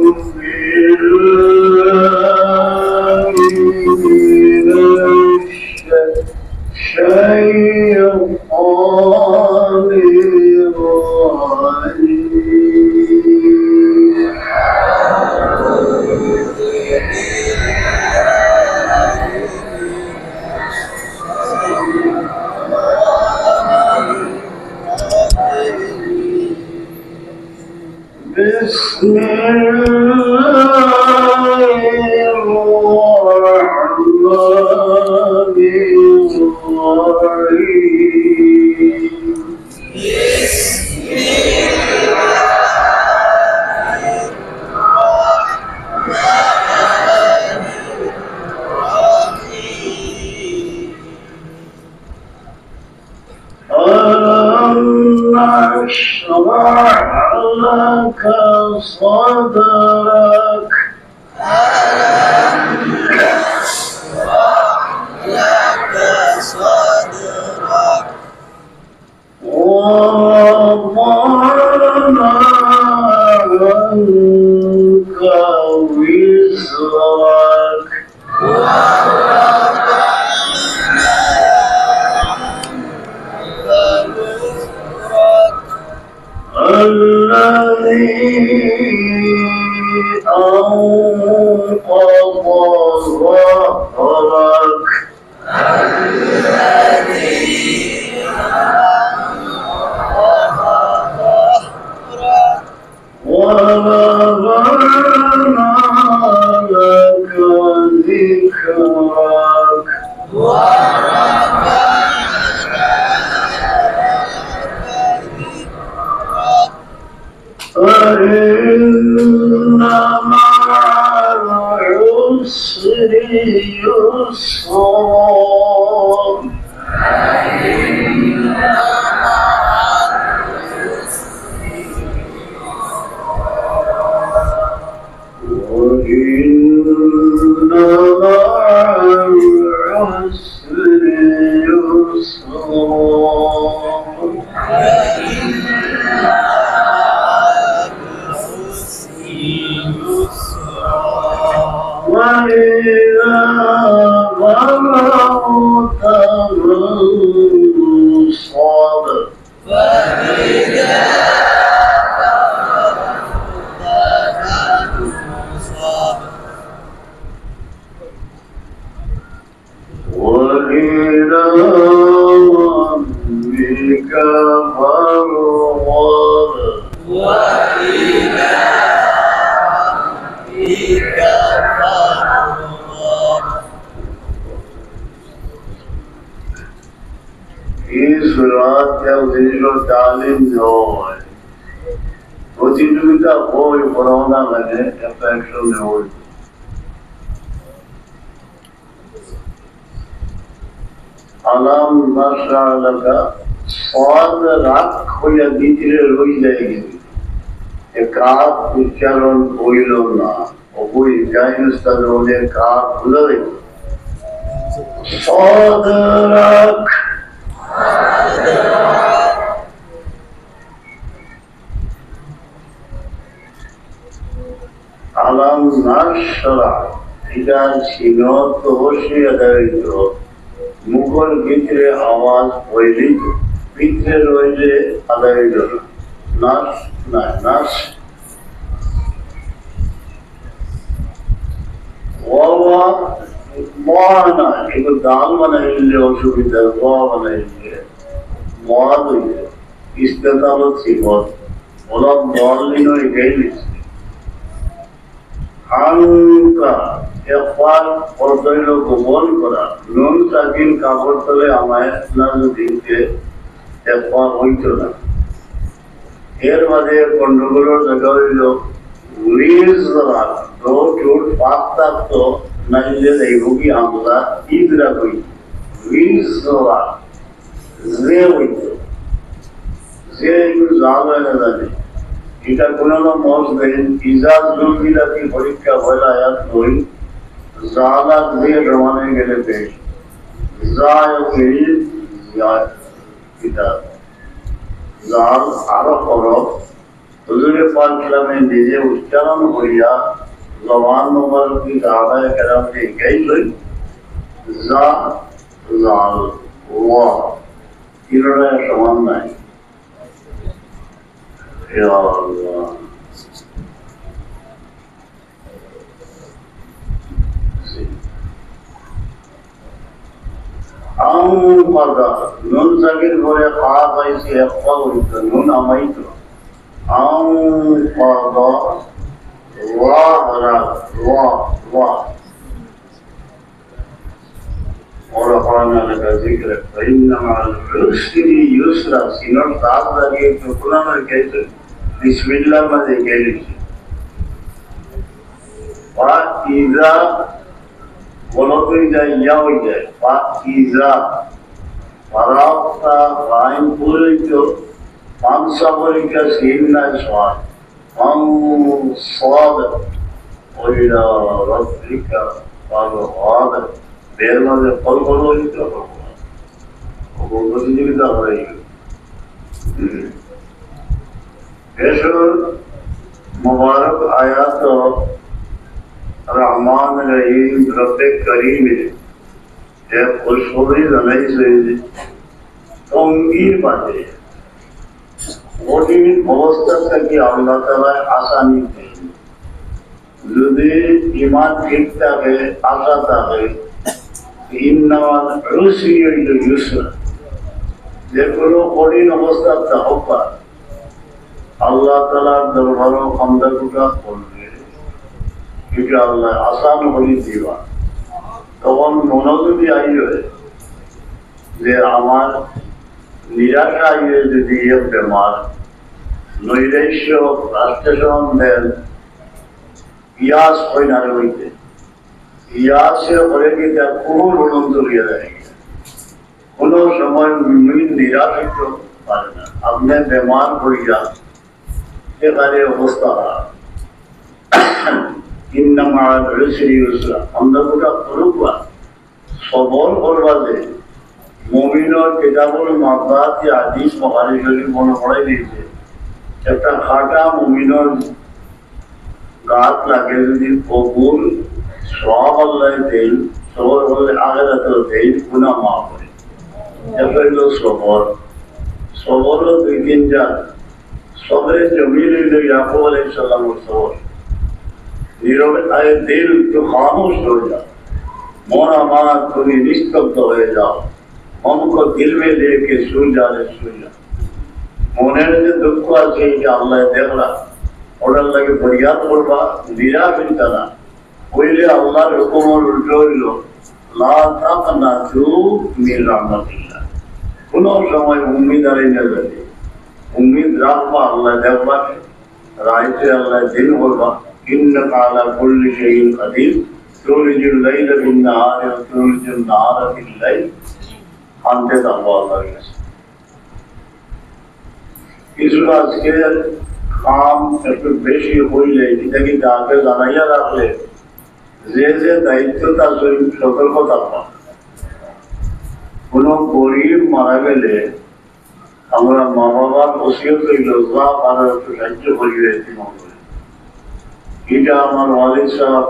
بالله من الشيطان بسم الله الرحمن الرحيم ألم نشرح لك صدرك ووضعنا عنك وزرك الذي أنقض ظهرك ورفعنا لك ذكرك فإن مع العسر يسرا وإن مع العسر وإذا بلغت منصب وإلى ربك فارغب इस रात या उद्देश्य तालीम जो है प्रतियोगिता कोई कोरोना लगे इन्फेक्शन में हो आलाम नशा लगा स्वाद रात खोया बीतरे रोई जाएगी एक रात उच्चारण कोई लो ना और कोई जाइनस तरोने का खुले स्वाद रात আলাম নাশরা এটা ছিল তো অবশ্যই আদারিত মুখের ভিতরে আওয়াজ হইলি ভিতরে রইলে আদারিত নাশ না নাশ ওয়া মহানা এগুলো দাল বানাইলে অসুবিধা ওয়া বানাইলে মহাদ হইলে ইস্তেতালত সিবত ওলা দলিনো এটাই আঙ্কা একবার অর্ধইল গোপন করা নুন সাকিন কাপড় তলে আমায় দিনকে একবার হইত না এর মাঝে গন্ডগোলের জায়গা হইল উনিশ চোট পাক থাকতো নাইলে দেখব কি আমরা ঈদরা কই 20 যে হইত যে জাল হয় না জানে এটা কোনো মজ নেই ইজাজ জলদিরা কি পরীক্ষা হইল আয়াত হই জালাত দিয়ে রওনা গেলে পেশ যায় ফির যায় কিতাব জাল আরো করো হুজুরে পাক ইসলামে নিজে উচ্চারণ করিয়া জবান মোবারকি সাহাবায়ে কেরামকে শিখাইলেন যা জাল ওয়া তিনটা সমান নাই। ইয়া আল্লাহ নুন সাকির পরে পা পাইছি এক পা হইত নুন আমাইত বিসমিল্লাহ মাঝে গেলিছি বলতেই যায় ইয়া হয়ে যায় পাকিজা পারাপ্তা ফাইন পুরিত পাঁচসাবরিকা সিন্না স্বাদ স্বাদ ওইরা রত্রিকা পাদ বের মাঝে ফল ফল হইত প্রতিযোগিতা হয়ে গেল। বেশর মুবারক আয়াত रहमान रहीम रब करीम है खुशखबरी जनाई से तंगीर बातें कठिन अवस्था থেকে আল্লাহ তাআলা আসানি দেন। যদি ঈমান ঠিক থাকে আশা থাকে ইন্নামাল উসরি ইউসরা যে কোনো কঠিন অবস্থা হোক আল্লাহ তাআলার দরবারে খন্দকুটা করবে আল্লাহ আসান হলি দিবা। তখন মনোযোগী আইবে যে আমার নিরাশা আইবে যদি বেমার নৈরাশ্য রাষ্ট্রসন দেন ইয়াস হয় না হইতে ইয়াসে হলে কি তার কোনো রোদন চলিয়ে যায় কোনো সময় নিরাশ হইতে পারে না। আপনি বেমার হইয়া সেখানে অবস্থা সবল করবা যে মুমিনের কিতাবুল মাকাতি হাদিস বুখারী শরীফ মনে পড়াই দিয়েছে একটা খাটা মুমিনের গাত লাগে যদি কবুল সব আল্লাহ দেন সবর বলে আখিরাতে দেন গুনাহ মাফ করে। এটা হলো সবর। সবরও দুই তিন জাত। সবরে জমিল হইল ইয়াকুব আলাইহিস সালামের সবর। নীরবে তাই দিল তো খামোশ হয়ে যাও মন আমার তুমি নিস্তব্ধ হয়ে যাও মনকে দিল মে লেকে শুন যা মনের যে দুঃখ আছে এটা আল্লাহ দেখলা ওটার লাগে ফরিয়াদ করবা নিরাশ হইতা না হইলে আল্লাহর হুকুমের উল্টো হইল লা তাকনাতু মিন রাহমাতিল্লাহ। কোনো সময় উম্মিদ হারাই না যাবে উম্মিদ রাখবা আল্লাহ দেখবা রাইতে আল্লাহ দিন করবা إنك على كل شيء قدير تولج الليل في النهار وتولج النهار في الليل أنت تقوى الله কিছুটা আজকে কাম একটু বেশি হইলে এটাকে আগে জানাইয়া রাখলে যে যে দায়িত্ব তার সতর্ক থাকবা। কোনো গরিব মারা গেলে আমরা মা বাবার ওসিয়ত হইল যা পারো একটু সাহায্য করিবে এটা আমার ওয়ালিদ সাহেব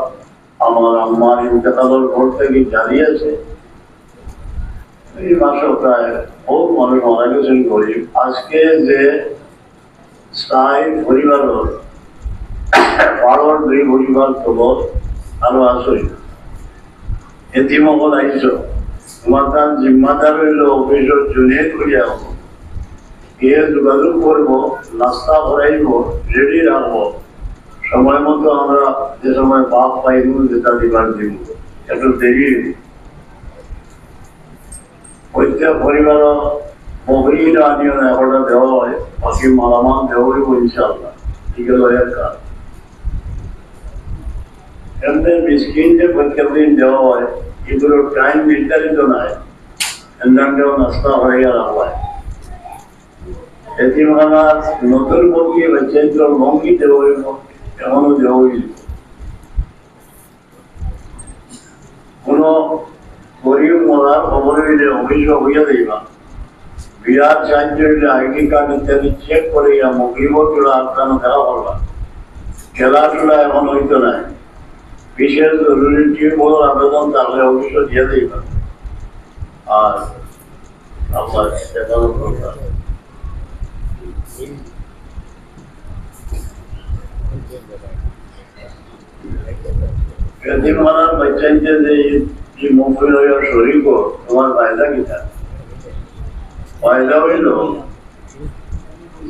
আমার আম্মার ইন্তেকালের পর থেকে জারি আছে। এই মাসে প্রায় বহু মানুষ মারা গেছেন গরিব। আজকে যে স্থায়ী পরিবার পাড়র দুই পরিবার খবর আরো আসই এতিমকল আইস তোমার তার জিম্মাদার হইল অফিসের জুনিয়ে করিয়া হব এ যোগাযোগ করবো নাস্তা করাইব রেডি রাখবো সময় মতো আমরা যে সময় বাপ পাইব যেটা দিবার দিব একটু দেরি প্রত্যেক পরিবার মহিল আনিও না একটা দেওয়া হয় বাকি মালামাল দেওয়া হইব ইনশাআল্লাহ ঠিক আছে কাজ এমনি মিসকিন যে প্রত্যেক দিন দেওয়া হয় এগুলো টাইম নির্ধারিত নাই এমনটাও নাস্তা হয়ে রাখা হয় এতিমখানার নতুন বলকি হচ্ছে লঙ্গি দেওয়া হইব এমনও দেওয়া হইল কোন গরিব মরার খবরে অভিযোগ হইয়া দেবা বিরাট সাহায্য হইলে আইডি কার্ড ইত্যাদি চেক করে মুগিবগুলো আটকানো খেলা করলাম। খেলাধুলা এমন হইতো না, বিশেষ জরুরি টিউবওয়েল আবেদন তাহলে অবশ্য দিয়ে দিই। আর আপনার এদিন মানার বাচ্চাইতে যে মুফিল হইয়া শরীর তোমার ফায়দা কিনা? ফায়দা হইল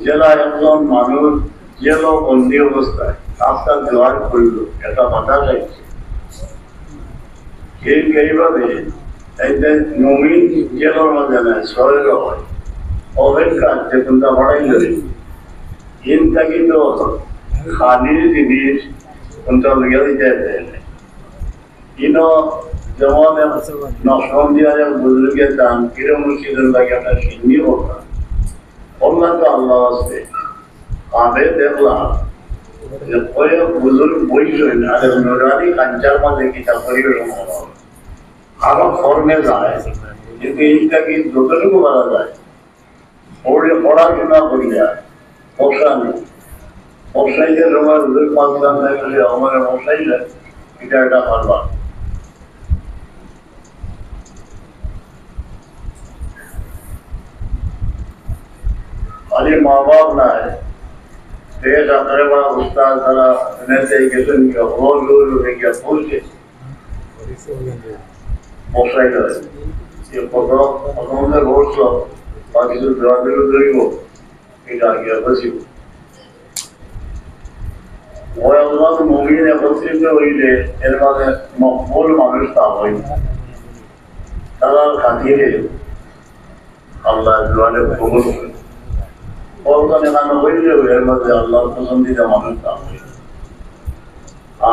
জেলা একজন মানুষ জেল বন্দি অবস্থায় রাস্তার জোয়ার করিল, একটা বাধা চাইছে। এইভাবে নমিন জেলের মাঝে নেয় শহরের হয় অপেক্ষা যে কোনটা বাড়াই ধরে হিনটা কিন্তু খানির জিনিস কোনটা লইয়া দিতে যেমন নকশবন্দিয়া বুজুর্গের দান কিরে মুর্শিদের লাগে একটা সিন্নি বললাম বললাম তো আল্লাহ আসতে আমি দেখলাম যে বুজুর্গ বইছেন আর নুরানি কাঞ্চার মাঝে কিতাব পরিবেশন করা হবে আরো ফর্মে যায়, কিন্তু এইটা কি যতটুকু করা যায় পড়াশোনা করিয়া বসা নেই। মশাইলে তোমার হুজুর পাঁচ গান থাকলে আমার মশাইলে এটা একটা পারবা। খালি মা বাপ নাই, দেশ আপনার বা উস্তাদ তারা নেতে গেছেন গিয়া হল গিয়া বলছে মশাইলে প্রথমে বসল বা কিছু দোয়াদিল ধরিব এটা গিয়া বসিব। মুমিন একত্রিত হইলে এর মাঝে মকবুল মানুষ তা হয় তারা খাতিরে আল্লাহ জোয়ানে কবুল করে বলতান এখানে হইলেও এর মাঝে আল্লাহর পছন্দিতা মানুষ তা হয়।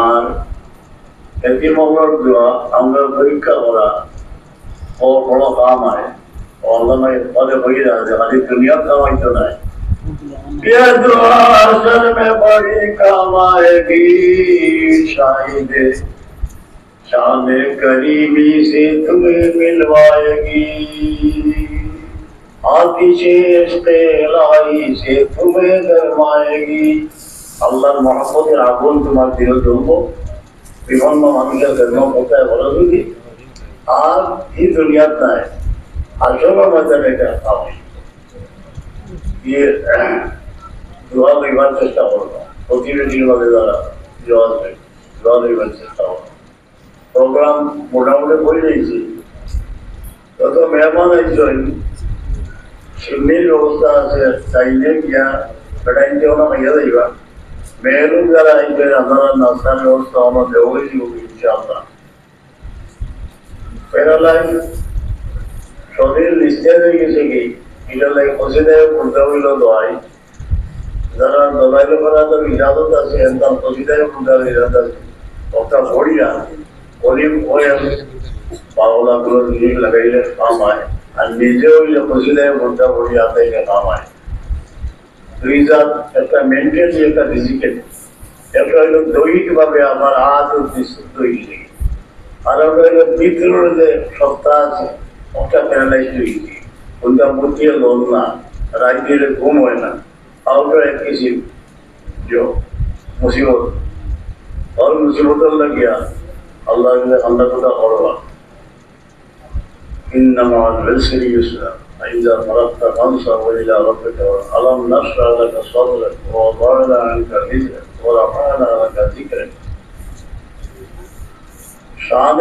আর একই মগর দোয়া আমরা পরীক্ষা করা ও বড় কাম হয় আল্লাহ পদে হয়ে যায় যে খালি দুনিয়ার কামাইতো নাই। ये दुआ असल में बड़ी काम आएगी, शायद शान करीबी से तुम्हें मिलवाएगी, आतिशे इश्क़े इलाही से तुम्हें गरमाएगी। আল্লাহর মহব্বতের আগুন তোমার দিল জ্বলবো, বিভিন্ন মানুষের জন্ম কোথায় বলা যদি আর এই দুনিয়ার নাই আসল মজা এটা খাওয়াই দোয়া দিবার চেষ্টা করবো। প্রতিবেদীর মাঝে যারা দোয়া দিবার চেষ্টা করবো। প্রোগ্রাম মোটামুটি বই দিয়েছি, যত মেহমান আইসেন সিমনির ব্যবস্থা আছে, চাইলে গিয়া বেড়াইতে ওনা মাইয়া যাইবা। মেহরুম যারা আইবেন আপনারা নাস্তার ব্যবস্থা আমার দেওয়াই দিব ইনশাআল্লাহ। পেরালাই শরীর নিশ্চয় হয়ে গেছে কি এটা লাগে কসিদায় পড়তে হইল দোয়াই যারা দলাইল করা তো ইজাজত আছে একদম কসিদায় পড়তে ইজাজত আছে ওটা পড়িয়া গরিব হয়ে বাউলা গুলো জিনিস লাগাইলে কাম হয় আর নিজে হইলে কসিদায় পড়তে পড়িয়া তাইলে কাম হয়। দুই জাত একটা মেন্টালি একটা ফিজিক্যালি একটা হইল দৈহিক ভাবে আমার হাত বিশুদ্ধ হয়েছে আর ওটা হইল ভিতরের যে সত্তা আছে ওটা প্যারালাইজ হয়েছে কোনটা মুখিয়ে লোন না রাইতে ঘুম হয় না আউটার এক কিছু মুসিবত और मुसीबत लगिया अल्लाह ने अल्लाह को करवा इन्नमा अलउस्रि युस्रा इज़ा फरगता फंसब इला रब्बिका अलम नशरह लका सदरक व वदअना अन्का विज़रक व रफअना लका ज़िक्रक। शान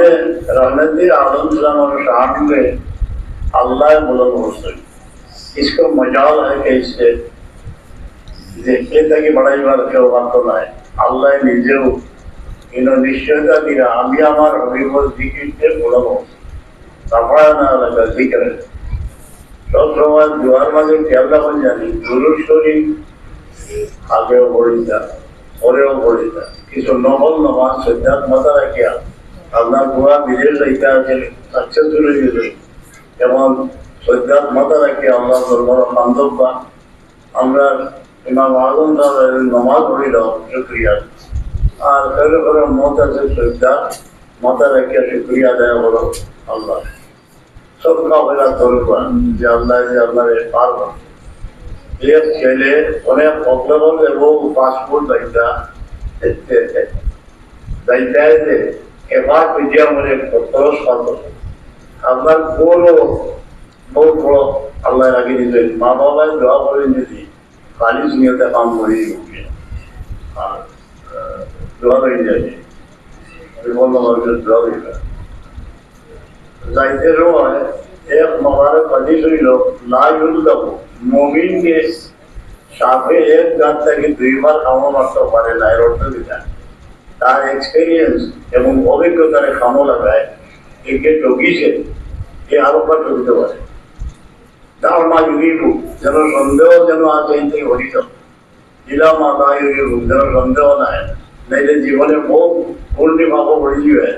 रहमत आदम सलाम और शान में अल्लाह बुलंद मुस्तक़िम इसको मजाल है कि इससे देखते थे कि बड़ा ही बार क्यों बात करना है अल्लाह निजे निश्चयता दिया আমি আমার হবিবর জিকিরকে বলবো সাফায়ানা লাগা জিকির সব সময় দুয়ার মাঝে খেয়াল রাখুন জানি দুরূদ শরীফ আগেও পড়িতা পরেও পড়িতা কিছু নফল নামাজ সিদ্ধাত মাথা রাখিয়া আপনার দোয়া নিজের চাইতে আছে সাকসেসফুল হয়ে গেছে যেমন সিদ্ধাত মাথা রাখিয়া আল্লাহ দরবার বান্ধববা আমরা ইমাম আজম সাহেব নামাজ পড়িল শুকরিয়া আর করে করে মত আছে শ্রদ্ধা মাথা রাখিয়া শুক্রিয়া আদায় করো আল্লাহ सबका बड़ा तौर যে আল্লাহ পারব এর ছেলে অনেক অগ্রগণ এবং পাসপোর্ট দায়িত্বে এবার মিডিয়া মনে খরচ পাব আপনার বড় বহু বড় আল্লাহ লাগিয়ে দিলেন মা বাবায় দোয়া করেন যদি খালি নিয়তে কাম করে আর দোয়া হয়ে যাবে বিভিন্ন মানুষের দোয়া হয়ে যাবে जाहिर है एक मुबारक हदीस हुई लो ला युल्लह मुमिन के साथे एक गांठ থেকে দুইবার খামো মারতে পারে না এর অর্থ এটা তার এক্সপেরিয়েন্স এবং অভিজ্ঞতার খামো লাগায় একে ঠকিছে যে আরো বার ঠকতে পারে তার মা ইউরিবু যেন সন্দেহ যেন আছে এই হরিত ইলা মা লা ইউরিবু যেন সন্দেহ নাই নাইলে জীবনে বহু পূর্ণি পাবো পড়ে যাবে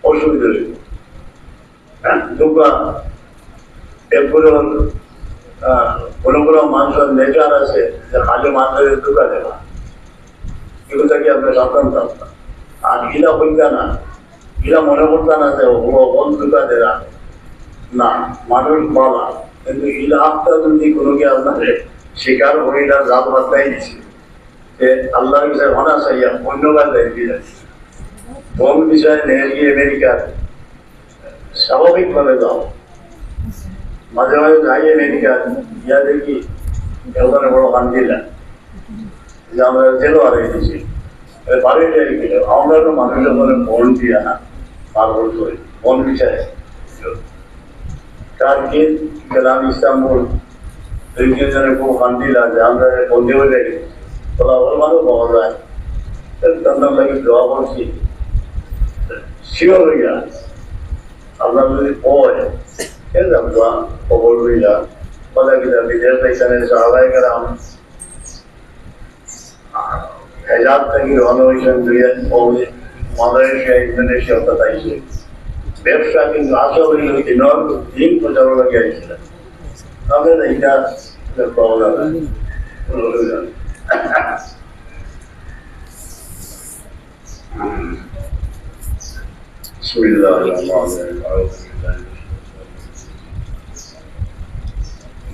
অসুবিধা হইবে দুঃখা এগুলো কোনো মানুষের নেচার আছে যে খালি মানুষের দুঃখা দেওয়া এগুলো থেকে আপনার সাবধান থাকতাম আর গিলা বলতে না গিলা মনে করতে না যে ওগুলো দুঃখা দেওয়া না মানুষ বলা কিন্তু গিলা আত্মা যদি কোনো কি আপনাদের শিকার হইলা রাত বার্তাই দিচ্ছে যে আল্লাহর বিষয়ে মনে চাইয়া অন্যবার দেখে যাচ্ছে কোন বিষয়ে নিয়ে গিয়ে আমেরিকার স্বাভাবিকভাবে যাও মাঝে মাঝে যাই আমেরিকা গিয়া দেখি ওখানে বড় কান্দিলা যে আমরা জেলও হারিয়ে দিয়েছি বাড়িতে গেলে আমরা তো মানুষের মনে মন দিয়া না পাগল করে মন বিচারে তার কি গেলাম ইস্তাম্বুল দুই তিনজনের খুব কান্দিলা যে আমরা বন্দি হয়ে গেছি তোলা ওর মানুষ পাওয়া যায় তার লাগে দোয়া করছি শিওর হইয়া আপনার যদি কয় দোয়া কবল হইলা বলে কিনা বিদেশ এখানে সাহাবাই গেলাম হেজাব থেকে রওনা হয়েছেন মালয়েশিয়া ইন্দোনেশিয়া তাইছে ব্যবসা কিন্তু আসা হইল দিন প্রচার লাগে আইছিলেন তবে এইটা পাওয়া যাবে بسم الله الرحمن الرحيم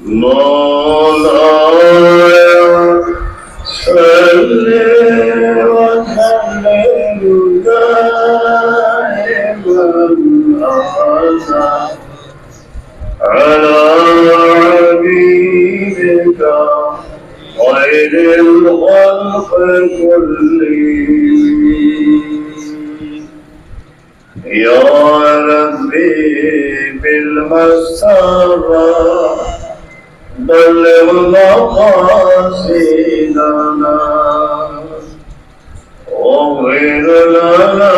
مولاي صل وسلم دائما على حبيبك خير الخلق كلهم يا ربي بالمصطفى بلغ مقاصدنا واغفر لنا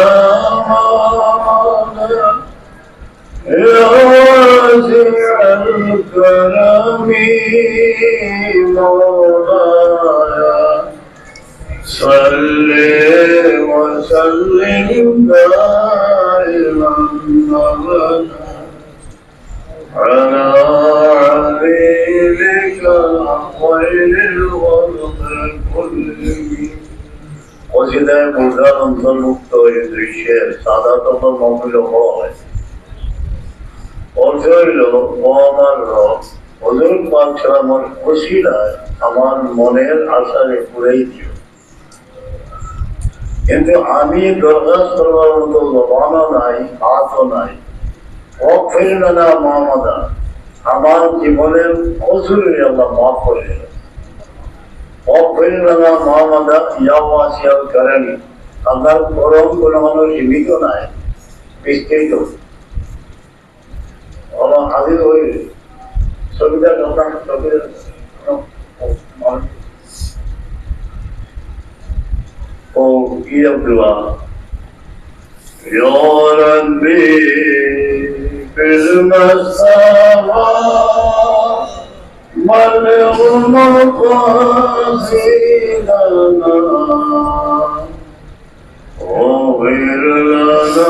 يا واسع الكرم مولاي صل وسلم دائما أبدا على حبيبك خير الخلق كلهم قصيدة بلدان অন্তর্ভুক্ত এই দৃশ্যের সাধারণত মমিল হয় অর্থ হইল ও আমার রব হজুর পাক ছাড়া আমার খুশিলায় আমার মনের আশারে পুরাই দিও কিন্তু আমি দরখাস্ত করবার মতো জবানও নাই হাতও নাই ওয়াগফির লানা মুহাম্মাদা আমার জীবনের কসুরে আল্লাহ মাফ করে দিন ওয়াগফির লানা মুহাম্মাদা ইয়া ওয়াসিআল কারমি আল্লাহর করম কোনো মানুষ সীমিত নাই বিস্তৃত আমার হাজির হয়ে সুবিধা দোকান সুবিধা يبلغ يا ربي بالمساوى بلغ مقاصدنا واغفر لنا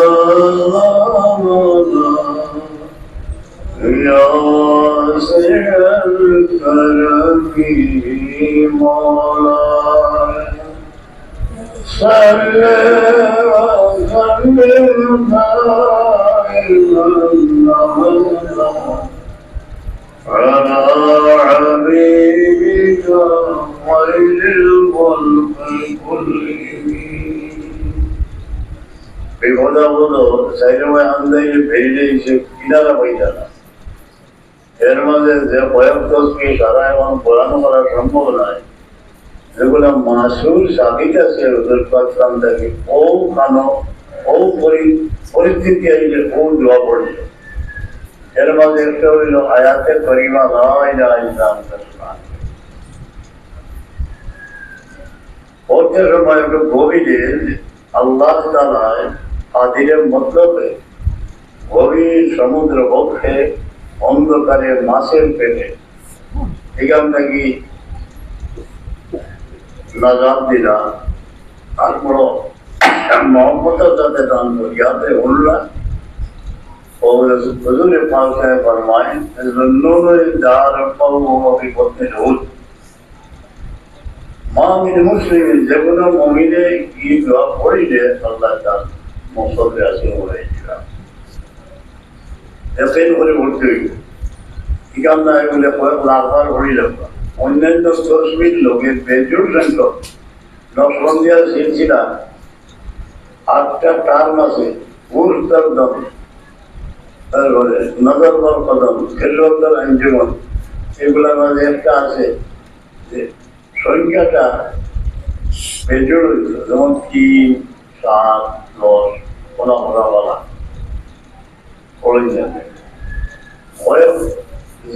يا واسع الكرم مولاي صل وسلم إلا الله على حبيبك خير الخلق كلهم বিপদা বলো সাইডে আন্দাই ভেড়ে এসে কিনারা পাইতা না এর মাঝে যে বয়সকে সারা এবং পড়ানো করা সম্ভব নয় যেগুলো মাসুর সাবিত আছে ওদের পাত্রাম থেকে ও খানো ও পরিস্থিতি আইলে ও দোয়া পড়ল এর মাঝে একটা হইল আয়াতে করিমা পড়তে সময় একটু গভীরে আল্লাহ তাআলায় আদিরের মতলবে গভীর সমুদ্র বক্ষে অন্ধকারে মাছের পেটে এখান থেকে নাজাত দিলা তারপর মোহাম্মদের সাথে দান করিয়াতে উল্লাহ और हुजूर पाक ने फरमाए ज़न्नून दार क़ौम की बदनून मामिन मुस्लिम जबना मोमिने की दुआ पढ़ी ले अल्लाह ताला मौसूल ऐसे हो रही है यकीन করে বলতে হইবে ঠিকান না এগুলো লাখবার পড়ি লাগবে অন্যান্য তসবির লোকের বেজুর সংখ্যক নকশবন্দিয়া সিলসিলা 8টা টার্ম আছে উর্দম তারপরে নজর বল কদম খেলোয়াড়দের আঞ্জুমান এগুলোর মাঝে একটা আছে যে সংখ্যাটা বেজোড় হয়েছিল যেমন 3, 7, 10 বলা পড়ে যাবে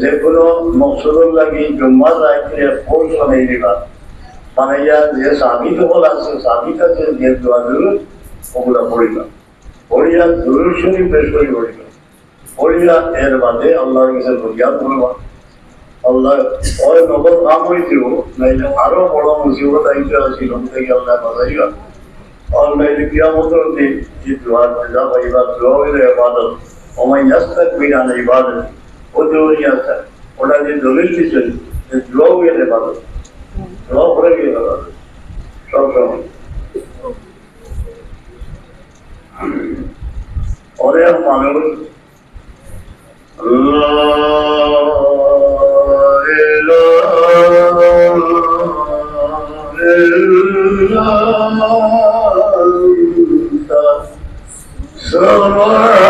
যেগুলো মকসুদুল লাগি জুম্মার রাইতে ফোর্স বানাই দিবা বানাইয়া যে সাবিত বল আছে সাবিত আছে যে দোয়াগুলো ওগুলা পড়িবা পড়িয়া দুরূদ শরীফ বেশ করে পড়িবা পড়িয়া এর বাদে আল্লাহর কাছে ফরিয়াদ করবা আল্লাহ ওই নগদ নাম হইতেও নাইলে আরো বড় মুসিবত আইতে আসিল থেকে আল্লাহ বাঁচাইবা আর নাইলে কিয়ামতের দিন যে দোয়া যা পাইবা দোয়া হইলে ইবাদত ওমাই ইয়াস্তাকবির আন ইবাদত ও দোয়া ওটা যে দলিল দিচ্ছেন যে দোয়া হইলে ইবাদত দোয়া করে গিয়ে ইবাদত সব সময় অনেক মানুষ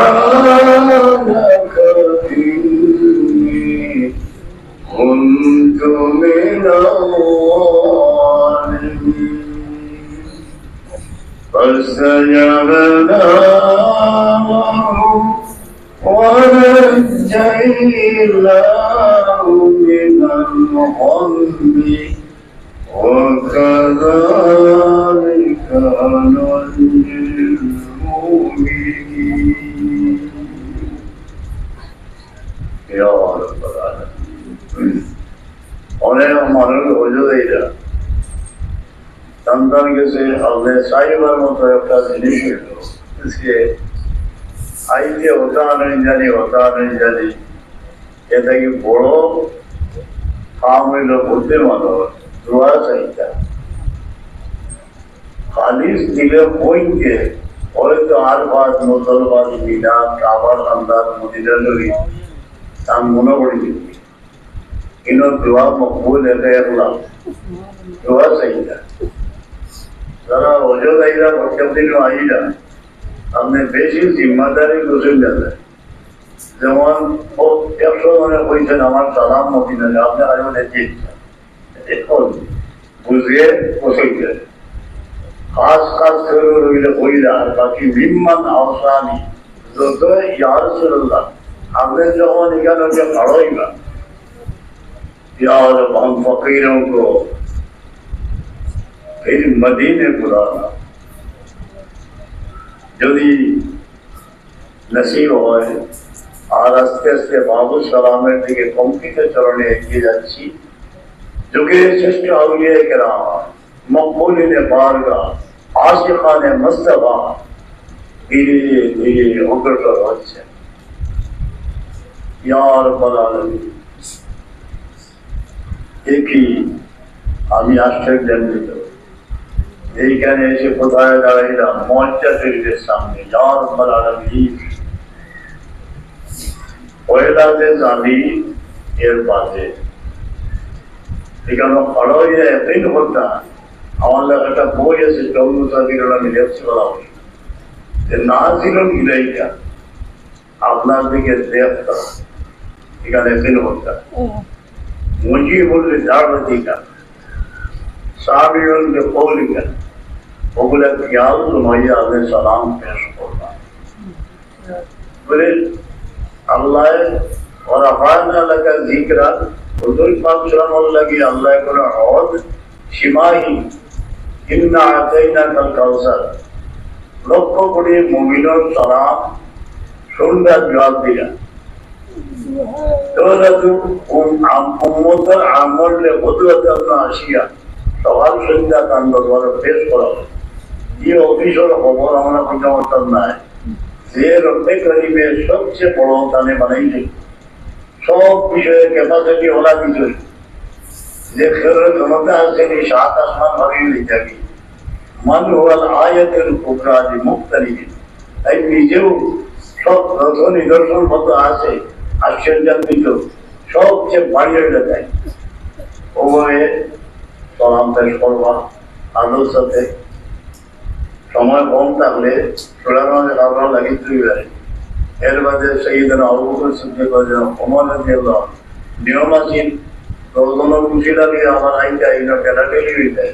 سبحانك إني كنت من الظالمين فاستجبنا ونجيناه من الغم وكذلك ننجي المؤمنين يا رب العالمين অনেক মানুষ অযোধ্যা সন্তান গেছে আপনি চাইবার মতো একটা জিনিস হইল আইতে হতা নেই জানি এটা কি বড় কাম হইল বলতে মানুষ দোয়া চাইতা খালিস দিলে বইকে হয়তো আর বাদ মুসলমান বিনা কাবার আন্দাজ মদিনা লই তার মনে পড়ে দিবি কিন্তু দোয়া মকবুল এটা এরলাম দোয়া চাইতা যারা অযোধ্যাইরা প্রত্যেক দিন আইরা আপনি বেশি জিম্মাদারি বুঝে যাবেন যেমন 100 জনে বলছেন আমার সালাম মদিনা আপনি আরো দেখুন বুঝিয়ে বসে খাস খাস করে রইলে বইলা আর বাকি বিমান আওসানি যত ইয়া রাসূলুল্লাহ আপনি যখন এখানে যে খাড়াইবা ইয়া রব हम फकीरों को फिर मदीने बुलाना যদি নসিব হয় আর আস্তে আস্তে বাবু সালামের দিকে কম্পিত চরণে এগিয়ে যাচ্ছি যুগের শ্রেষ্ঠ আউলিয়া কেরাম মকবুলিনে বারগাহ আশিকানে মুস্তাফা ধীরে ধীরে অগ্রসর হচ্ছে ইয়া রাব্বাল আলামিন একই আমি আশ্চর্যান্বিত এইখানে এসে কোথায় দাঁড়াইলাম মজ্জা শরীফের সামনে ইয়া রাব্বাল আলামিন পয়লা যে জানি এর বাজে এখানে খড় হয়ে এতই হতা আমার একটা বই আছে চন্দ্রসাগীর লেপসি বলা হয় যে না ছিল মিলাইটা আপনার দিকে দেখতা এখানে এতই হতা মুজি বললে জাগতিকা साबियों के कौलिका ओगले ख्याल तुम्हारी आगे सलाम पेश करना बोले अल्लाह और अफाना लगा जिक्रा हुजूर पाक सल्लल्लाहु अलैहि अल्लाह को औद शिमाही इन्ना आतैना कल कौसर লক্ষ কোটি মুমিনের সালাম সুন্দর জবাব দিলা তোরাদু উম্মতের আমলে বদলাতে আসিয়া সবার সন্ধ্যা কাণ্ড দ্বারা পেশ করা হয় এই অফিসের খবর আমরা পর্যন্ত নাই যে রব্বে করিমের সবচেয়ে বড় দানে বানাইছে সব বিষয়ে ক্যাপাসিটি ওলা বিষয় যে খেলার ক্ষমতা আছে এই সাত আসমান ভাবিয়ে যাবি মান হওয়াল আয়াতের কুবরাজি মুক্তারি তাই নিজেও সব নিদর্শন মতো আছে আশ্চর্যান্বিত সবচেয়ে বাড়িয়ে দেয় ওভাবে সালাম পেশ করবা আলোর সাথে সময় কম থাকলে ছোড়া মাঝে কারণ লাগিয়ে তুই বেড়ে এর বাদে সেই দিন অবগত সিদ্ধি করে ওমর রাদিয়াল্লাহু নিয়ম আছে রোজানো খুশি লাগে আমার আইটা এইটা ক্যাটাগরি হইতে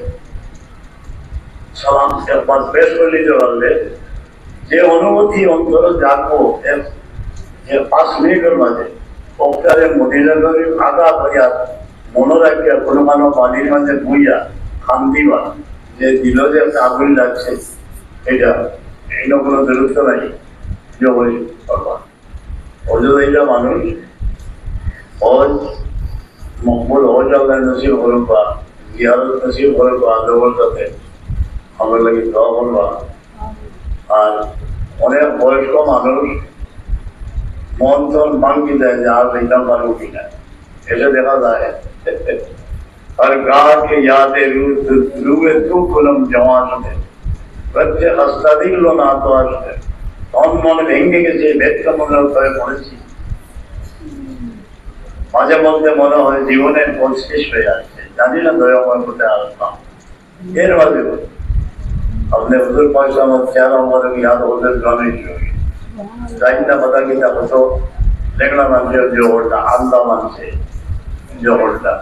সালাম একবার পেশ করে নিতে পারলে যে অনুমতি অন্তর জাগবো এর 5 মিনিটের মাঝে ওখানে মদিনাগরে আগা হইয়া মনে রাখিয়া কোনো মানব পানির মাঝে বইয়া খান দিবা যে দিল যে একটা আগুন লাগছে এটা এইটা কোনো দূরত্ব নাই যে ওই অযোধ্যা মানুষ হজ মকবুল হজ আল্লাহ নসিব করবা জিয়ারত নসিব করবা আল্লাহর সাথে আমার লাগে দোয়া করবা আর অনেক বয়স্ক মানুষ মন টন ভাঙ্গি দেয় যে আর এইটা পারবো কিনা ऐसे देखा जाए और गाँव के यादें रूए तू कुलम जवान है बच्चे हस्ताधिक लो ना तो आशे कौन मन भेंगे के जे भेद का मन করে পড়েছি মাঝে মধ্যে মনে হয় জীবনের পথ শেষ হয়ে যাচ্ছে জানি না দয়াময় কোথায় আসলাম এর মাঝে अपने हुजूर पाक साहब क्या उम्र की याद होते गाने जो जाइन ना पता कि था तो लेकिन मानसे जो होता आंदा मानसे जो होता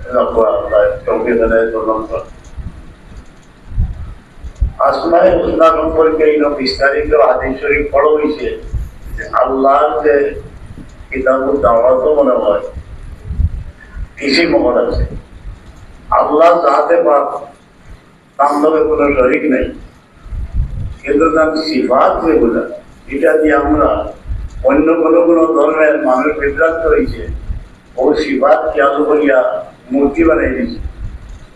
रब्बा अल्लाह तौफीक दे तो नंबर आसमाए उसना नंबर के इन विस्तारित तो हादीस शरीफ पढ़ो इसे अल्लाह के किताब दावा तो मने হয় किसी मोहर से अल्लाह जाते पाक তার কোনো শরীক নেই কিন্তু তার সিফাত যেগুলো এটা দিয়ে আমরা অন্য কোনো ধর্মের মানুষ বিভ্রান্ত হয়েছে ও সিফাত চালু করিয়া মূর্তি বানাই দিয়েছে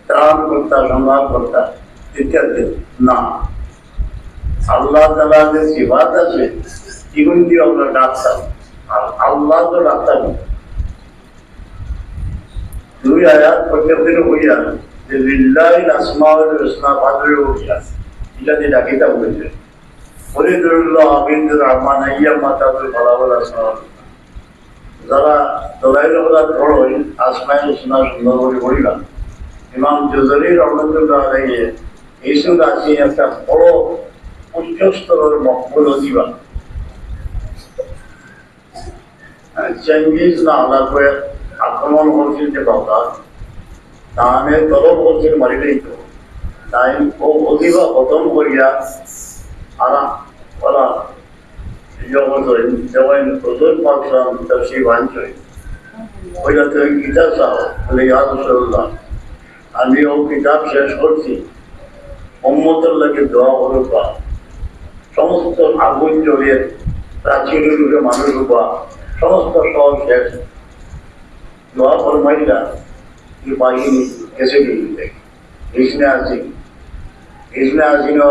ত্রাণ কর্তা সংহার কর্তা ইত্যাদি না আল্লাহ তাআলা যে সিফাত আছে এগুলো দিয়ে আমরা ডাকতাম আর আল্লাহ তো ডাকতাম দুই আয়াত প্রত্যেকদিন হইয়া লিল্লাহিল আসমাউল হুসনা পাদরে উঠিয়া এটা দিয়ে ডাকিতা বলেছে ফরিদুল্লাহ আবিদুর রহমান আইয়ামা তাদের বলা বলা আসমাউল যারা দলাইল হলাত পড়ই আসমাউল হুসনা সুন্দর করে পড়িবা ইমাম জুজরি রহমাতুল্লাহ আলাইহি এই সূরা আছে একটা বড় উচ্চ স্তরের মকবুল দিবা চেঙ্গিজ না আলাদা আক্রমণ করছিল যে বাবা তাহলে তলব করছেন মারিলেই তো তাই ও অতিবা খতম করিয়া আরাম বলা জবান হুজুর পাক সাল্লাল্লাহু আলাইহি তাফসীর বানছই ওইটা তো কিতাব সাহেব বলে ইয়া রাসূলুল্লাহ আমি ও কিতাব শেষ করছি উম্মতের লাগে দোয়া করবা সমস্ত আগুন জ্বলিয়ে প্রাচীর রূপে মানুষ রূপা সমস্ত সব শেষ দোয়া ফরমাইলা ये बाई कैसे नहीं मिलेगी इसने आजीनो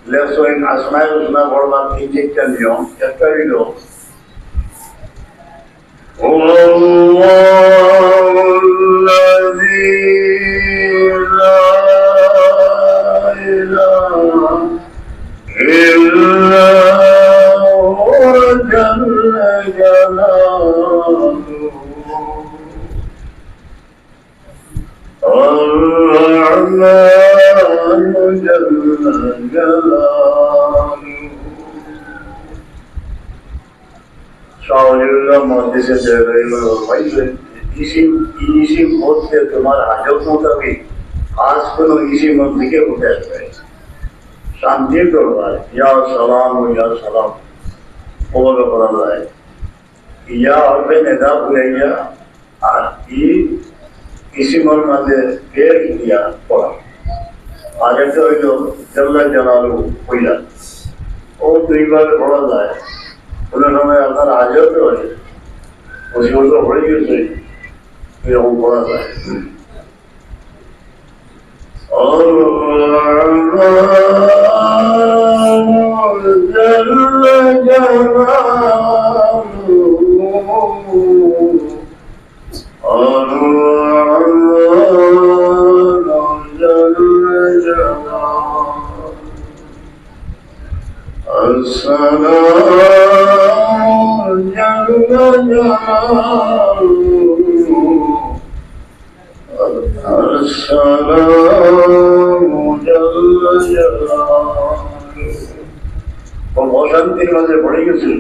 लेफ्ट इन आसमाय उसना बड़ा इंजेक्ट कर दियो चेक कर लो अल्लाहुल्लज़ी ला इलाहा इल्ला हुवल जल्ल الرحمن جل جلاله शाहजल्ला मोदी से दे रहे हो भाई इसी मौत से तुम्हारा हजम होता भी आज को इसी मौत के उठे गए शांति करवाए या सलाम और बदल है या और पे नेता बुलाइया आती इसी मौत में पेड़ किया पड़ा आज तो जो जल्ला जलालू हुआ और दुई बार बड़ा जाए उन्होंने अगर हाजिर तो है उसको तो बड़ी से फिर हम बड़ा जाए और অশান্তির মাঝে পড়ে গেছে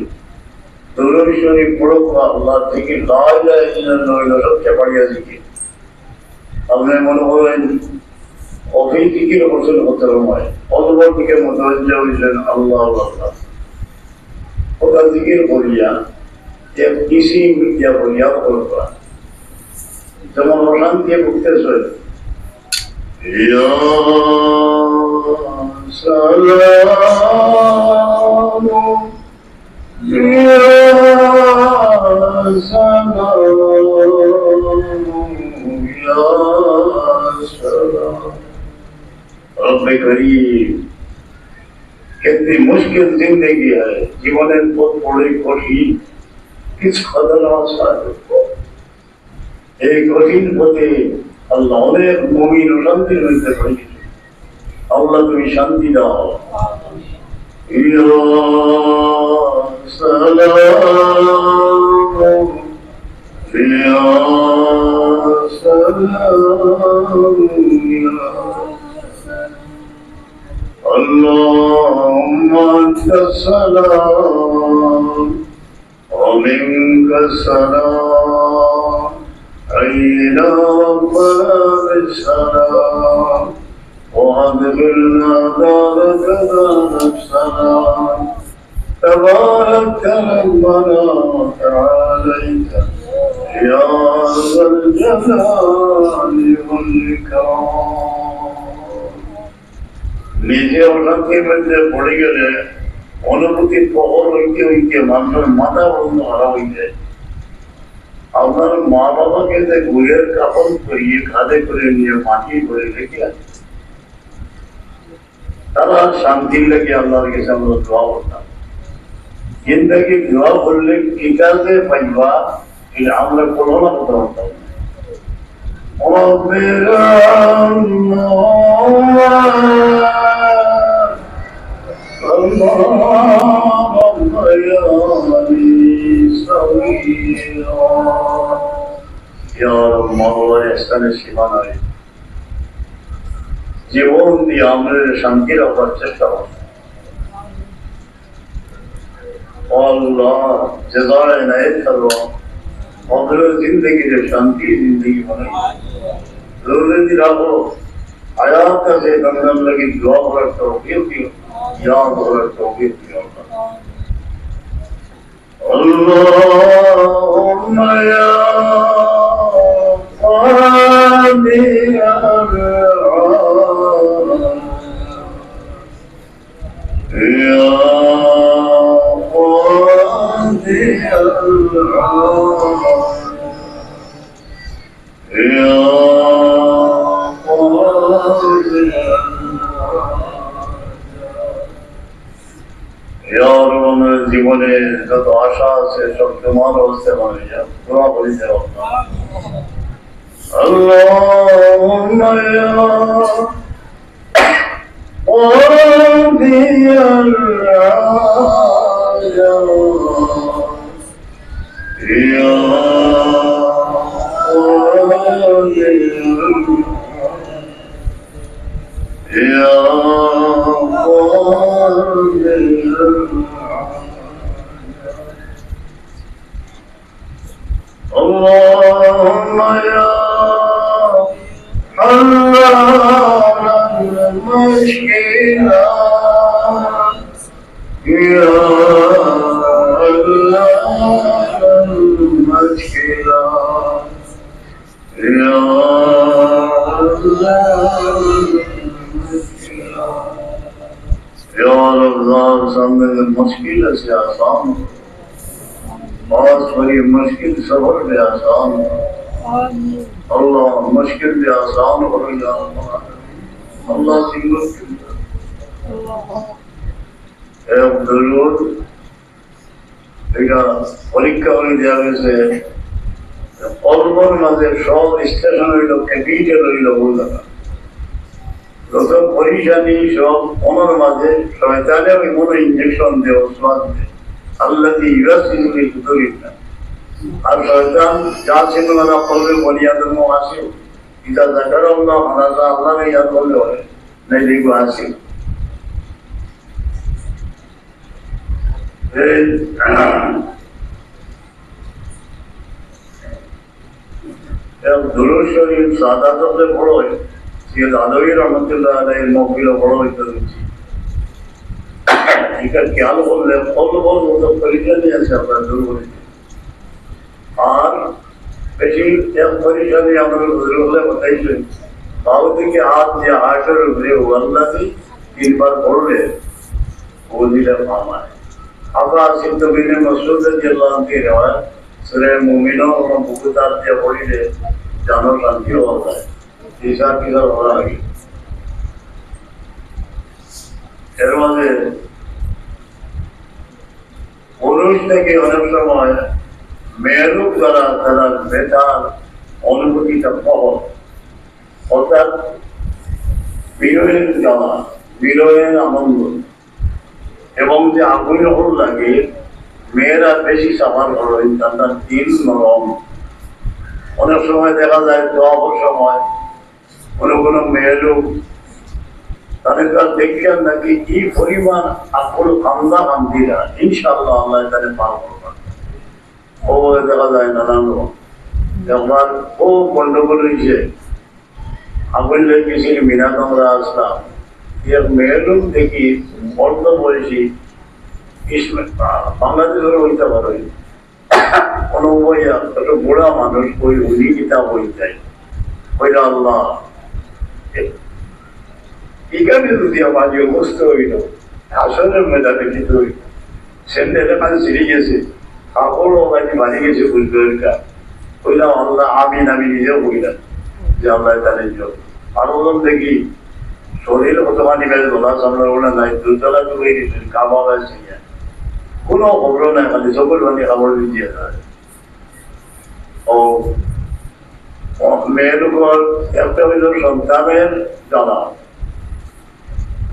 দুরবিশ্বরী পড়ো আল্লাহ থেকে সবচেয়ে বাড়িয়া দিকে আপনি মনে করেন অফিস দিকের হোসেন হতে হয় অতবার দিকে মতরঞ্জা হয়েছেন আল্লাহ আল্লাহ ওখান দিকে বলিয়া যে কৃষি মিডিয়া বলিয়া করবা যেমন অশান্তি ভুগতেছে সালাম रब्बे करीम कितनी मुश्किल जिंदगी है जीवन बहुत बड़ी कठिन किस कदर आसान एक कठिन होते अल्लाह ने मुमीन शांति मिलते पड़ी अल्लाह तुम्हें शांति दाओ या सलाम या सलाम اللهم أنت السلام ومنك السلام حينا ربنا بالسلام وأدخلنا دارك دار السلام تبارك ربنا وتعاليت يا ذا الجلال والإكرام নিজে অশান্তির মধ্যে পড়ে গেলে অনুভূতির প্রহর হইতে হইতে মানুষের মাথা বন্ধ হারা হয়ে যায় আপনার মা বাবাকে যে গুয়ের কাপড় করিয়ে কাঁধে করে নিয়ে মাটি করে রেখে আছে তারা শান্তির লেগে আল্লাহর কাছে আমরা দোয়া করতাম জিন্দগি দোয়া করলে কি কাজে পাইবা এটা আমরা কল্পনা করতে পারতাম জীবন দিয়ে আমরা শান্তি রাখার চেষ্টা করব আল্লাহ জাযায়ে নায়েত করো আমাদের জিন্দগিতে শান্তি জিন্দগি বানাই रोज़ी राहो आयात का से गंगम लगी दुआ कर तौफीक दियो याद कर तौफीक दियो اللهم يا قاضي يا قاضي يا জীবনে যত আশা আছে সব তোমার হচ্ছে মানে দোয়া করি দেব اللهم يا قاضي الحاجات يا قادر يا قادر اللهم يا حلال المشكلات يا حلال المشكلات يا حلال المشكلات يا رب सामने मुश्किल से आसान बहुत बड़ी मुश्किल सफर भी आसान अल्लाह मुश्किल भी आसान हो गया अल्लाह सिंगल एक जरूर এটা পরীক্ষা হয়ে যাবে যে অল্পর মাঝে সব স্টেশন হইল ক্যাপিটাল হইল বললাম যত পরিশানি সব ওনার মাঝে শয়তানে ওই মনে ইঞ্জেকশন দেয় ওসমান দেয় আল্লাহ ইউরাসিনুল কুতুরিনা আর শয়তান যা ছিল না করবে বনিয়াদম আসে ইদা যাকারাল্লাহ আলাদা আল্লাহকে ইয়াদ করলে হয় নাই দেখবো আসে দুরূদ শরীফ সাদাতে বড় হয় সৈয়দ আলভী রহমতুল্লাহ আলাইহির মহফিল বড় হইতে দিচ্ছি এটা খেয়াল করলে ফলবল মতো পরিচয় আছে আপনার দুর্বল আর বেশি পরিচয় আমরা হলে বতাইছেন বাবু থেকে হাত দিয়ে হাটের উপরে আল্লাহি তিনবার পড়লে ও দিলে মামায় আবার সিদ্ধ বিনে মসুদের জেলাকে নেওয়া সুরে মুমিনও এবং বুকুতার দিয়ে পড়িলে জানো শান্তি হওয়া যায় হিসাব কিসাব হওয়া আগে এর মাঝে পুরুষ থেকে অনেক সময় মেয়েরূপ দ্বারা তারা বেতার অনুভূতিটা পাওয়া অর্থাৎ বিরহের জ্বালা বিরহের আনন্দ এবং যে আগুন লাগে মেয়েরা বেশি সাফার করে তাদের দিল নরম অনেক সময় দেখা যায় দোয়ার সময় কোনো মেয়েরও তাদের দেখলেন নাকি কি পরিমাণ আকল কান্দা কান্দিরা ইনশাআল্লাহ আল্লাহ তাদের পার করবেন ও দেখা যায় নানান একবার ও গন্ডগোল হয়েছে আগুন লেগেছিল মিনা আমরা আসলাম এর মেয়েরও দেখি অর্ধ বয়সী বাংলাদেশের হইতে পারো কোনো বইয়া একটা বুড়া মানুষ বই উনি কিতাব হয়ে যায় ওইটা আল্লাহ এখানে যদি আমার যে অবস্থ হইল আসনের মেধাতে কিন্তু হইল সেন্টারের কাছে ছিঁড়ে গেছে কাপড়ও কাছে বাড়ি গেছে বুঝতে ওইটা আল্লাহ আমি নিজেও বইলাম যে আল্লাহ তাদের জন্য আর বললাম দেখি শরীর অথবা নিবেশ বলা সামনে ওরা নাই দুতলা তো হয়ে গেছেন কাবা আছে কোনো খবর নাই খালি সকল মানে খবর দিয়ে যায় ও মেয়ের উপর একটা হইল সন্তানের জ্বালা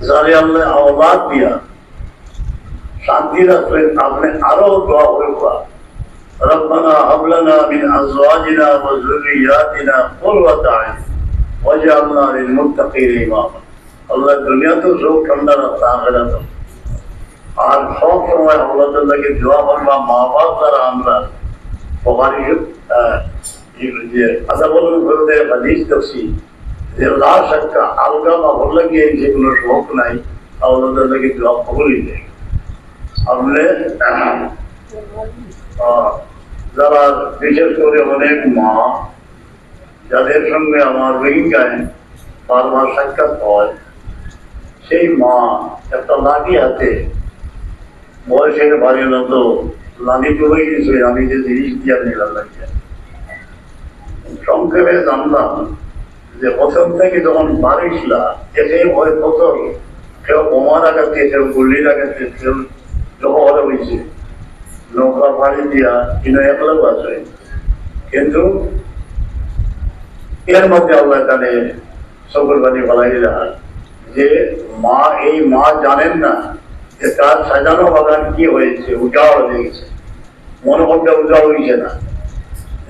যারে আল্লাহ আওলাদ দিয়া শান্তি রাখবেন আপনি আরো দোয়া করবা ربنا هب لنا من ازواجنا وذرياتنا قرة اعين واجعلنا للمتقين اماما আল্লাহ দুনিয়াতেও চোখ ঠান্ডা রাখতে আখেরাতে আর সব সময় আল্লাহ তাআলাকে দোয়া করবা মা বাপ দ্বারা আমরা পকারি যে আদাবল করে হাদিস দেখছি যে লা শাক্কা আলগা বা ভালো গিয়ে যেগুলো শোক নাই আল্লাহ তাআলাকে দোয়া কবুলই দেয় আপনি যারা বিশেষ করে অনেক মা যাদের সঙ্গে আমার রোহিঙ্গায় বারবার সাক্ষাৎ হয় সেই মা একটা লাঠি হাতে বয়সের বাড়ি মতো লাঠি ডুবে গেছে আমি যে জিনিস দিয়ে নিলাম লাগিয়ে সংক্ষেপে জানলাম যে প্রথম থেকে যখন বাড়িছিলা এসে ভয় কত কেউ বোমা লাগাচ্ছে কেউ গুলি লাগাচ্ছে কেউ জহর হয়েছে নৌকা পাড়ি দিয়া কিনা একলাও আছে কিন্তু এর মধ্যে আল্লাহ জানে সকল বাণী বলাই যে মা এই মা জানেন না যে তার সাজানো বাগান কি হয়েছে উজাড় হয়ে গেছে মনে মনটা উজাড় হইছে না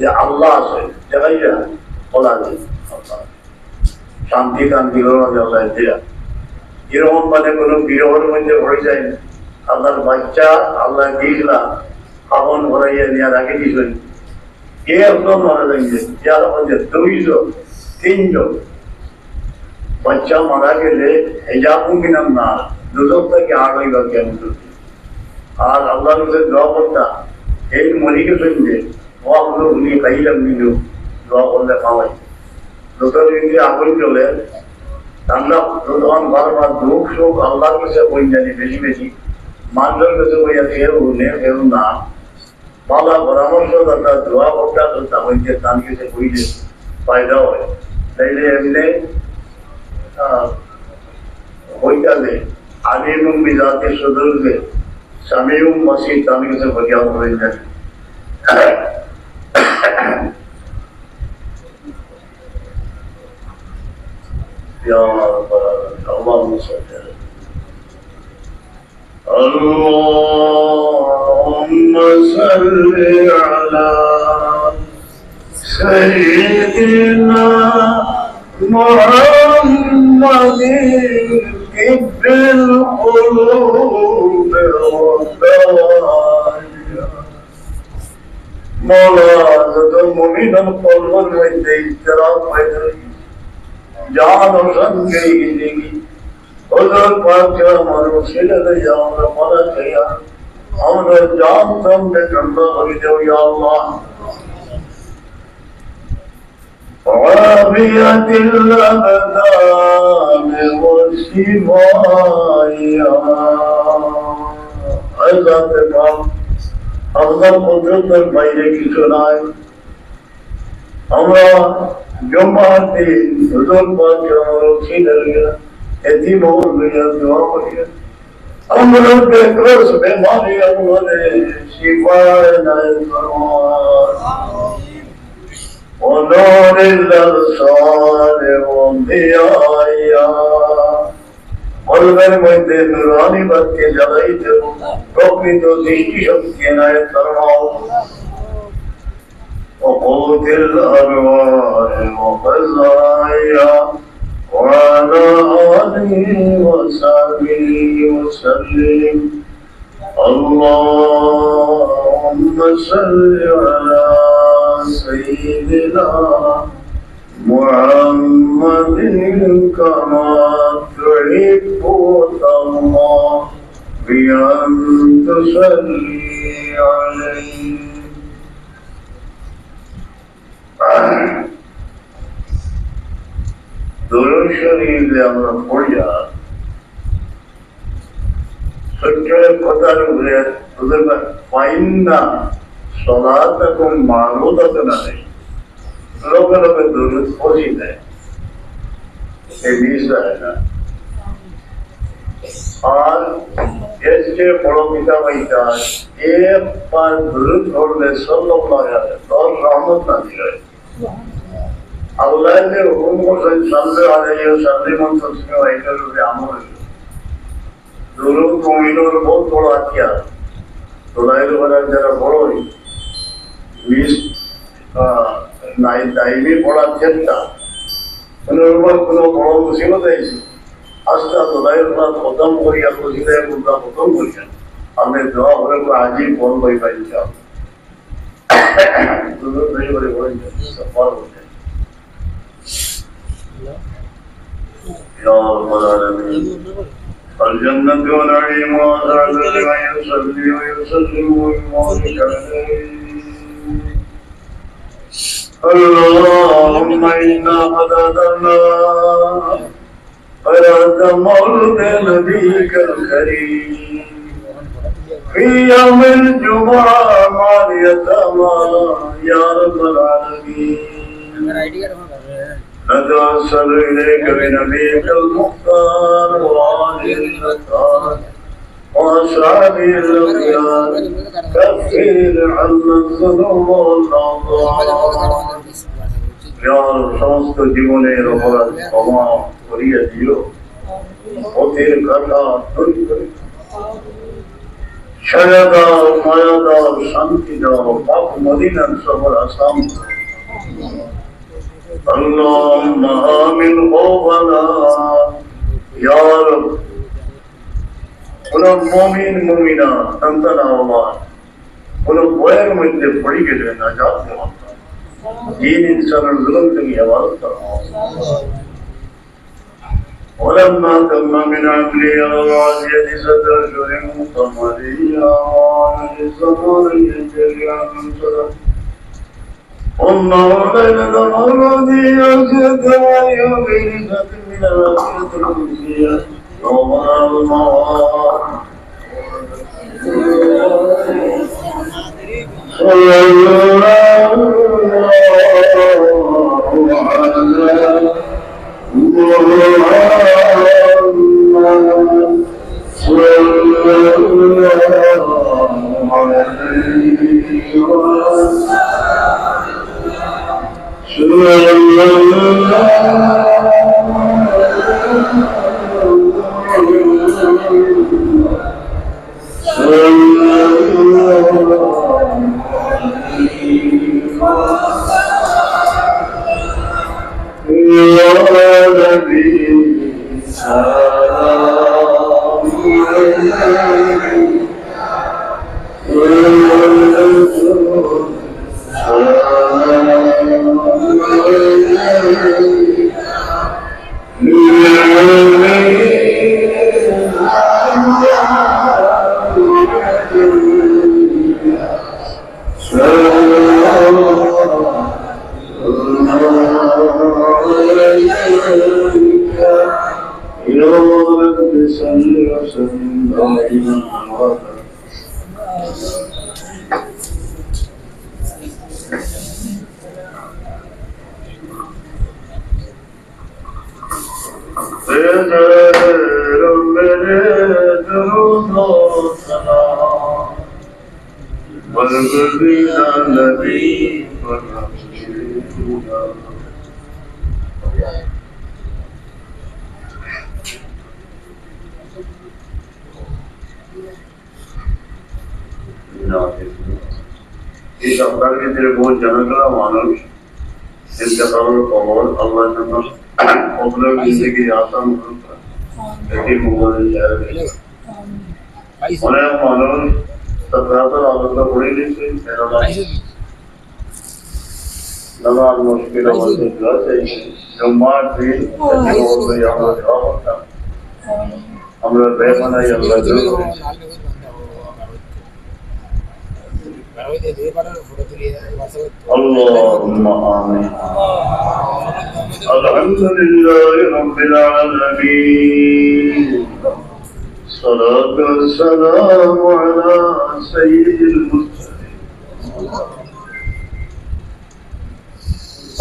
যে আল্লাহ আছে দেখাই না বলা যায় শান্তি কান্তি করা যায় দিয়া এরকম মানে কোনো বিরহের মধ্যে হয়ে যায় না আল্লাহর বাচ্চা আল্লাহ দিয়েছিলাম আপন ভরাইয়া নিয়ে রাখে দিয়েছেন কে একজন মারা যাইছে যার মধ্যে দুইজন তিনজন বাচ্চা মারা গেলে হেজাবু মিনান না দুজন থেকে আট হইবা কেমন আর আল্লাহর কাছে দোয়া করতাম এই মরিকে শুনবে দোয়াগুলো উনি খাইলাম নিল দোয়া করলে খাওয়াই দুটো দিন আগুন চলে আমরা তখন বারবার দুঃখ সুখ আল্লাহর কাছে বই জানি বেশি বেশি মানুষের কাছে বইয়া কেউ নে কেউ না বাবা পরামর্শ দাতা দোয়া করতে করতাম ওই যে তান কাছে বইলে ফায়দা হয় তাইলে এমনি বইটালে আলিমুম বিজাতি সুদুরকে সামিউম মাসি তান কাছে বইয়া হয়ে যায় يا رب اللهم صل على اللهم صل على سيدنا محمد طب القلوب والدواء مولانا المؤمن القلب والإكرام والترحيم जान और सन गई जिंदगी उधर पाक का मारो सिले दे जाओ ना मरा किया हमने जान सम में ठंडा हो जाओ या अल्लाह عافية الأبدان والشفايا عزت पाक अफजल कुदरत বাইরে কিছু নাই আমরা জমাতে হুজুর পাক রসিলের এতি বহু দুনিয়া দোয়া করি আমরা বেকরস বেমারি আমাদের শিফা নাই ফরমান ونور الأبصار والضياء قلبের মধ্যে নুরানি বাতি জ্বালাইতে প্রকৃত দৃষ্টি শক্তি এনায়েত ফরমাও وقوت الأرواح وقضايا وعلى آله وصحبه وسلم اللهم صل على سيدنا محمد كما تحب الله بأن تصلي عليه দুরূদ শরীফ আমরা পড়িয়া সত্যের কথার উপরে তোদের ফাইন্না সলাতাকুম মারুদাতুন আলাইহি লোকে লোকে দুরূদ পড়ি দেয় এই বিষয় না আর এর যে বড় কিতাব এইটা একবার দুরূদ পড়লে সাল্লাল্লাহু আলাইহি ওয়াসাল্লাম রহমত নাযিল হয় আল্লাহ যে হুকুম করছেন সাল্লাল্লাহু আলাইহি ওয়াসাল্লাম তসবিহ এইটার উপরে আমল দুরূদ মুমিনের বহুত বড় হাতিয়ার তোলাইল বাজার যারা বড়ই মিস নাই দাইমি পড়ার চেষ্টা কোনো কোনো বড় মুসিবত হয়েছে আজকে তোলাইল বাজার খতম করিয়া খুশিদায় মুদ্রা খতম করিয়া আপনি দোয়া করে আজই ফোন বই পাইছি দুরূদ বেশি করে বলেন সফল করতে يا رب العالمين الجنة ونعيمها وسعد لمن يصلي ويسلم ويبارك عليه اللهم إنا قد أدرنا قرأت مولد نبيك الكريم في يوم الجمعة مع اليتامى يا رب العالمين نتوسل إليك بنبيك المختار وآله المختار وأصحابه الأخيار كفر عنا الذنوب والأعضاء يا رب সমস্ত জীবনের অপরাধ ক্ষমা করিয়া দিও অতির কথা দূর করে ছায়া দাও, মায়া দাও, শান্তি দাও, পাক মদিনার সফর আসাম। আল্লাহুম্মা আমিন ওয়ালা ইয়া রাব। কোন মুমিন মুমিনা সন্তান আমার কোন বয়ের মধ্যে পড়ে গেলে না যাতে দিন ইনসানের জুলুম থেকে হেফাজত করো। ولما تم من عملي الراجية صدر شرم قمريا للزمان يجري عن صدر والله ليلة الأرضي أجد ويومين ختم من الأخيرة الكرسية وما الموار صلى الله على इस अवतार के तेरे बहुत जनकला मानुष इनका करोड़ करोड़ अल्लाह जन्नत मतलब जिंदगी आसान होता है मुगल जाए उन्हें मानुष सत्रातर आलता पड़ी नहीं थी मेरा नमाज मुश्किल होती है जुम्मार दिन और भी अल्लाह जवाब होता हमरा बेमना ही अल्लाह जवाब اللهم آمين الحمد لله رب العالمين الصلاة والسلام على سيد المرسلين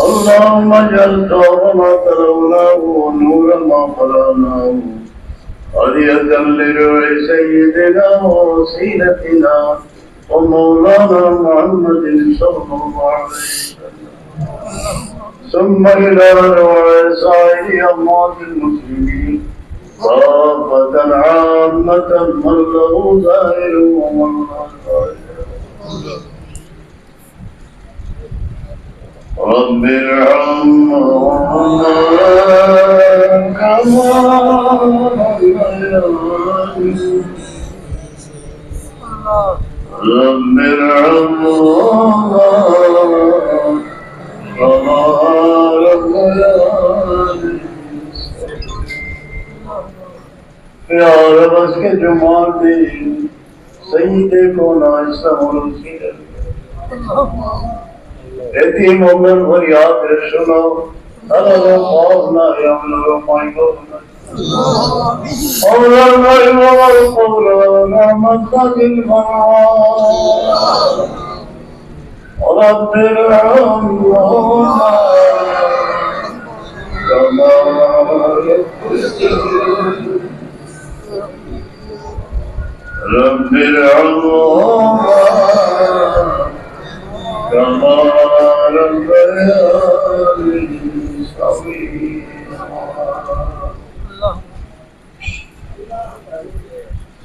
اللهم اجعل خير ما تلوناه ونور ما قرأناه هدية لروح سيدنا ووسيلتنا ومولانا محمد صلى الله عليه وسلم ثم إلى روح سائر أموات المسلمين كافة عامة من له ظاهر ومن له ظاهر رب ارحمهما كما ربياني رب ارحمهما كما ربياني يا رب اسके जुमात दे सईदे को नाइसा मुर्सी यतीम मोमिन फरियाद सुनो अल्लाह खौफ ना हमलो माइको مولانا مولانا مسجد رب ارحمهما كما رب ارحمهما كما ربياني صغيرا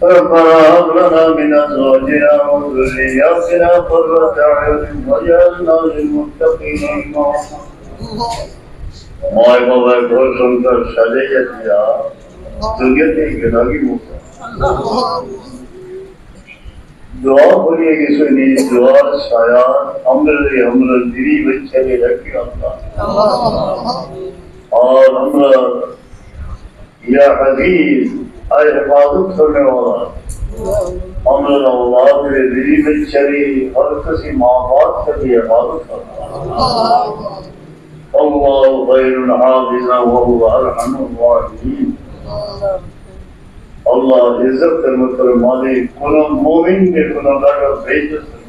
ربنا هب لنا من ازواجنا وذرياتنا قرة اعين واجعلنا للمتقين اماما ময় বাবার ঘর সংসার সাজাইয়া দিয়া দুনিয়াতে গেলাগি মুক্ত দোয়া করিয়ে গেছে নি দোয়ার ছায়া আমরা দিদি বাচ্চাকে রাখি আল্লাহ और हमरा या हबीब आए हिफाजत करने वाला हमरा औलाद रे दिली बच्चरी हर किसी माँ बाप से भी हिफाजत करना अल्लाह खैरुन हाफिज़ा व हुवा अरहमुर राहिमीन अल्लाह इज्जत करने पर मालिक कुल मोमिन के गुनाहगार बेइज्जत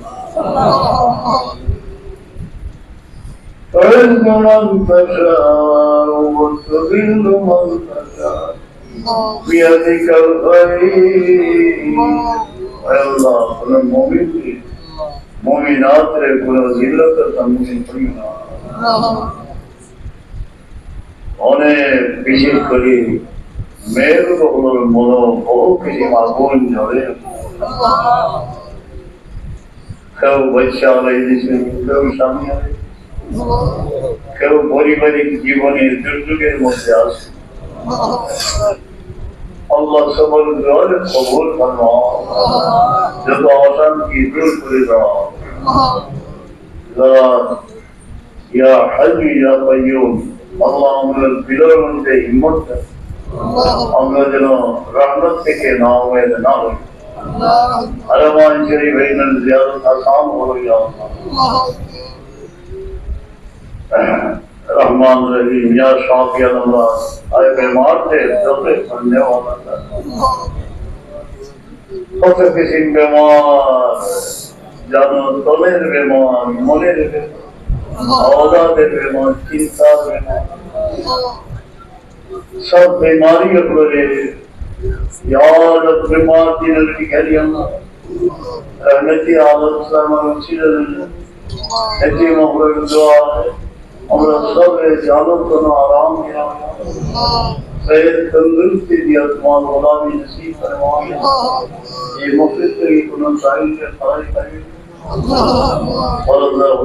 تعز من تشاء وتذل من تشاء بيدك الخير اے اللہ اپنے مومن کی مومنات رے گناہ ذلت تمہیں پڑھنا انہیں বিশেষ করে মেয়ের উপর মনো বহু কিছু আগুন জ্বলে কেউ বাচ্চা হয়েছে কেউ স্বামী হয়েছে কেউ পারিবারিক জীবনের দুর্যোগের মধ্যে আছে আল্লাহ সবার দোয়া কবুল ফরমাও যত অশান্তি দূর করে দাও ইয়া হায়্যু ইয়া কাইয়্যুম আল্লাহ আমাদের দিলের মধ্যে হিম্মত দাও আমরা যেন রহমত থেকে না হয়ে না হই আরমান শরীফ এর জিয়ারত আসান হলো ইয়া আল্লাহ रहमान रहीम या शाफी अल्लाह आए बीमार थे दफे पढ़ने वाला था तो किसी बीमार जानो तोले बीमार मोने बीमार औलाद बीमार चिंता बीमार सब बीमारी अपने यार बीमार दिन की गली अल्लाह रहमती आलम सलाम चिल्ला ऐसी मोहब्बत दुआ हमरा सब जानत को आराम दिया सेहत तंदुरुस्ती दिया तुम्हारा औलाद नसीब फरमाया ये मुफ्त की कुन साइल के खारिज करे और अल्लाह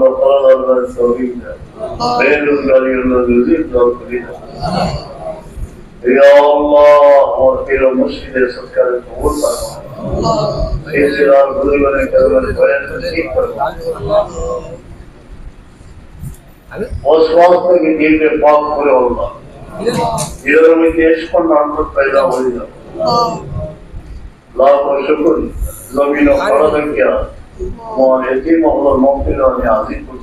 तौफीक दे बेरोजगारी अल्लाह रिज़्क़ दो करे या अल्लाह और तेरा मुर्शिद सबका कबूल फरमा ऐसे रात गुज़रने कर बयान नसीब फरमा स्वास्थ्य के दिल में पाक करे होगा इधर में देश पर नाम पैदा हो जाए लाखों शुक्र जमीन और फर्ज किया मोहन यतीम और मौके और हाजिर कुछ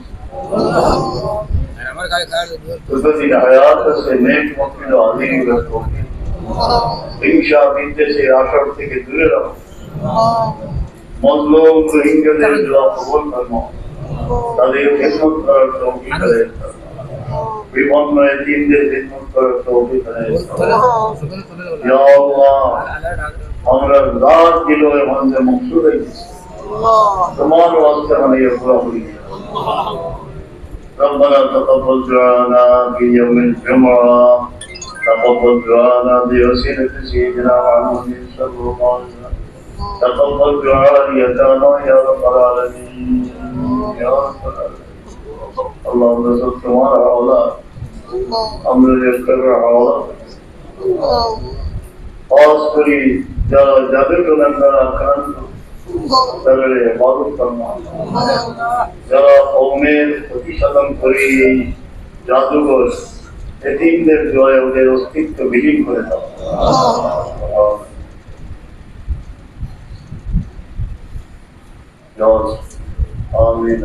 तो दिन हयात से नेक मौके और हाजिर होगी इंशाअल्लाह बिंदे से आशा के दूर रहो मजलूम रोहिंग्या के दुआ कबूल फरमाओ তাদের খিদমত করার তৌফিক করে বিপন্ন এতিমদের খিদমত করার তৌফিক করে ইয়া আল্লাহ আমরা রাত দিল এবং যে মকসুদ হয়েছে তোমার ওয়াস্তে মানে ये पूरा हो गया ربنا تقبل دعانا في يوم الجمعة تقبل دعانا بوسيلة سيدنا محمد صلى الله عليه وسلم تقبل دعاءنا يا رب العالمين يا رب العالمين اللهم صل على اولاد امر يذكر اولاد خاص করি যারা যাদের গুনাহগার আক্রান্ত তাদের ইবাদত ফরমা যারা কওমের প্রতিসাধন করে এই জাদুঘর এতিমদের দোয়ায় ওদের অস্তিত্ব বিলীন করে দাও আমিন